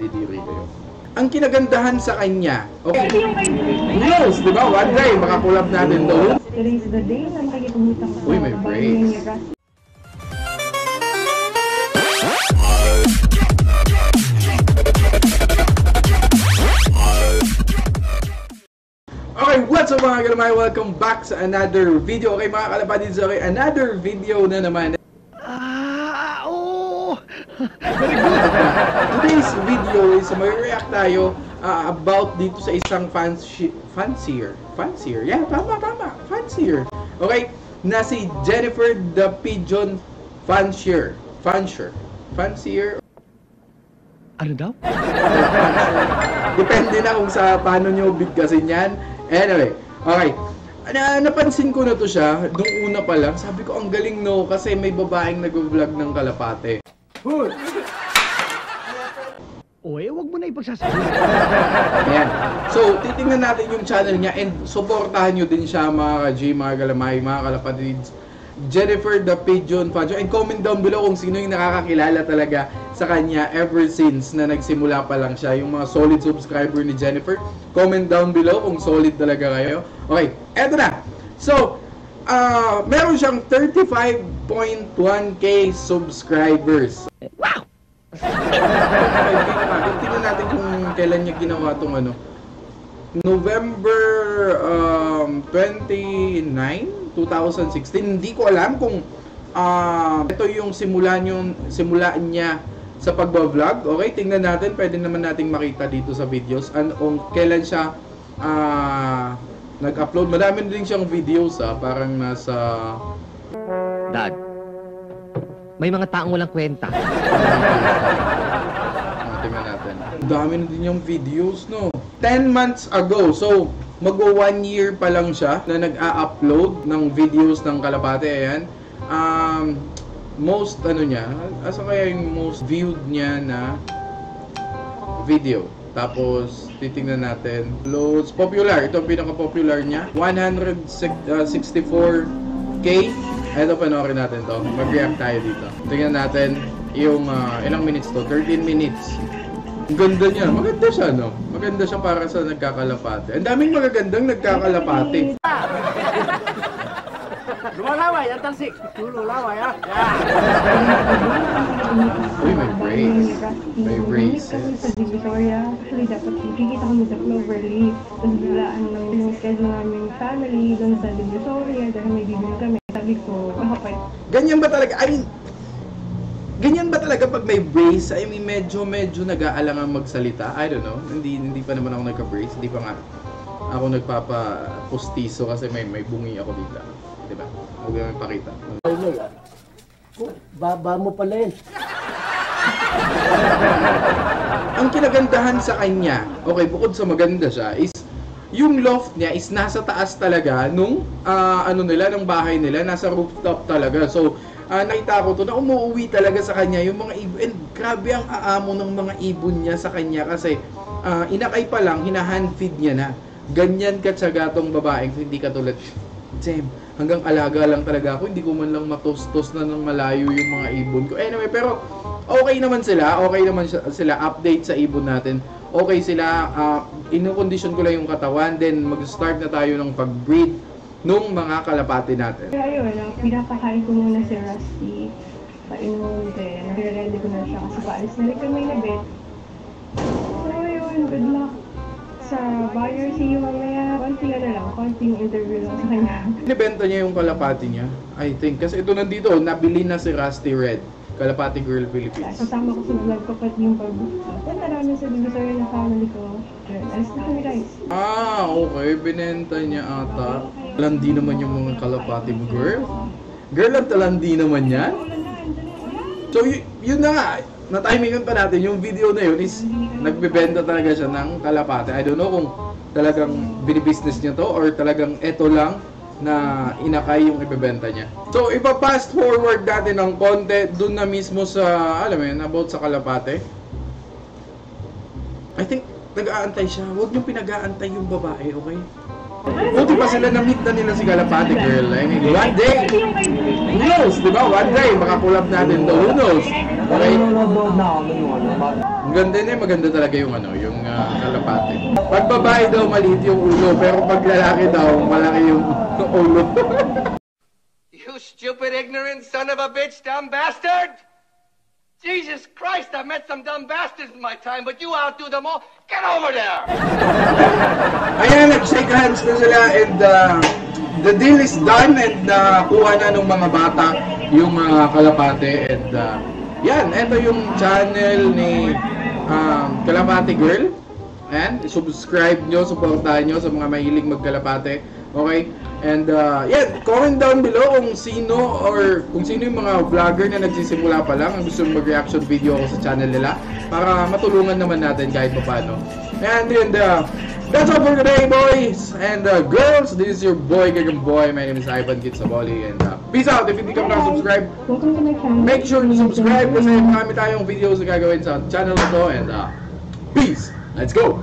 Didiri kayo. Ang kinagandahan sa kanya, okay, news, di ba? One day, makakulab natin doon. Today's the day na makikipagutang sa Uy, may brace. Okay, what's up mga kalamay? Welcome back sa another video. Okay mga kalapatids, okay, another video na naman. Today's video is may react tayo about dito sa isang fancier. Yeah, tama. Fancier. Okay, na si Jennifer the Pigeon Fancier. Ano daw? Depende na kung sa paano nyo bigkasin yan. Anyway, okay. Napansin ko na to siya, nung una pa lang, sabi ko ang galing no, kasi may babaeng nag-vlog ng kalapate. Oy, wag mo na ipagsasabi. Ayan. So, titingnan natin yung channel niya and supportahan nyo din siya mga ka-G, mga galamay, mga kalapatids. Jennifer the Pigeon Fancier. And comment down below kung sino yung nakakakilala talaga sa kanya ever since na nagsimula pa lang siya. Yung mga solid subscriber ni Jennifer. Comment down below kung solid talaga kayo. Okay, eto na. So, meron siyang 35.1k subscribers. Wow! Tingnan natin kung kailan niya ginawa itong ano. November 29, 2016. Hindi ko alam kung ito yung simulan niya sa pagbablog. Okay, tingnan natin. Pwede naman nating makita dito sa videos kung kailan siya nag-upload. Madami din siyang videos parang nasa... Dad, may mga taong walang kwenta. Tingnan natin. Dami na din yung videos, no? 10 months ago. So, mag-1 year pa lang siya na nag-a-upload ng videos ng kalapate. Ayan. Most, niya, asa kaya yung most viewed niya na video. Tapos, titingnan natin. Loads. Popular. Ito ang pinaka-popular niya. 164k. Ito, panoorin natin to. Mag-react tayo dito. Tingnan natin yung ilang minutes to. 13 minutes. Ang ganda niya. Maganda siya, no? Maganda siya para sa nagkakalapate. Ang daming magagandang nagkakalapate. Lumalaway, ang talsik. Lumalaway, ha? Uy, may brace. May brace. Sa Divisoria, actually dapat kikita kami sa Cloverleaf. Tapos bilaan ng schedule namin family doon sa Divisoria dahil may bibili kami. Sabi ko, kapag... Ganyan ba talaga? I mean, ganyan ba talaga pag may brace? I mean, medyo nag-aalangan magsalita. I don't know. Hindi pa naman ako nagka-brace. Hindi pa nga ako nagpapa-postiso kasi may bungi ako dito. Diba? Huwag naman pakita. Baba mo pala yun. Ang kinagandahan sa kanya, okay, bukod sa maganda siya, is yung loft niya is nasa taas talaga nung ng bahay nila, nasa rooftop talaga. So, nakita ko to na umuwi talaga sa kanya yung mga ibon. And grabe ang aamo ng mga ibon niya sa kanya kasi inakay pa lang, hina-hand feed niya na. Ganyan katsaga tong babaeng, hindi katulad, Jem, hanggang alaga lang talaga ako, hindi ko man lang matostos na ng malayo yung mga ibon ko. Anyway, pero okay naman sila, update sa ibon natin. Okay sila, inokondisyon ko lang yung katawan, then mag-start na tayo ng pag-breed nung mga kalapati natin. Kaya yun, pinapakain ko muna si Rusty. Painom din. Nare-ready ko na siya kasi paalis na rin kami na bed. So yun, good luck sa buyer. See you mamaya. Konting interview lang sa kanya. Inibenta niya yung kalapati niya, I think. Kasi ito nandito, nabili na si Rusty Red. Kalapati Girl Philippines. Kasama ko sa vlog ko pati yung pag-book. Punta namin sa Divisoria ng family ko. Alis na kami guys. Okay. Binenta niya ata. Talandi naman yung mga kalapati mo, girl. Girl, ang talandi naman yan. So, yun na nga. Na-timingan pa natin. Yung video na yun is nagbebenta talaga siya ng kalapati. I don't know kung talagang binibusiness niya to or talagang eto lang na inakay yung ibebenta niya. So, ipa-fast forward natin ng konti dun na mismo sa, alam mo yun, about sa kalapate. I think, nag-aantay siya. Huwag niyong pinag-aantay yung babae, okay? Buti pa sila na-meet na nila si kalapate, girl. I mean, one day, who knows, di ba? One day, makakulab natin to, who knows? Okay? maganda talaga yung ano, yung kalapate. Pag babae daw maliit yung ulo, pero pag lalaki daw malaki yung ulo. You stupid, ignorant son of a bitch, dumb bastard! Jesus Christ, I've met some dumb bastards in my time, but you outdo them all. Get over there! Ayan, nag-shake hands na sila and the deal is done and kuha na ng mga bata yung mga kalapate and yan, ito yung channel ni Kalapate Girl. And subscribe nyo, supportahan nyo sa mga mahilig magkalapate. Okay? And yan, comment down below kung sino yung mga vlogger na nagsisimula pa lang ang gusto mag-reaction video ako sa channel nila para matulungan naman natin kahit paano. And that's all for today, boys and girls. This is your boy, Gagang Boy. My name is Ivan Gitsaboli and peace out. If hindi ka pa subscribe, Welcome to my channel. make sure to subscribe kasi marami tayong videos na gagawin sa channel na to and peace. Let's go.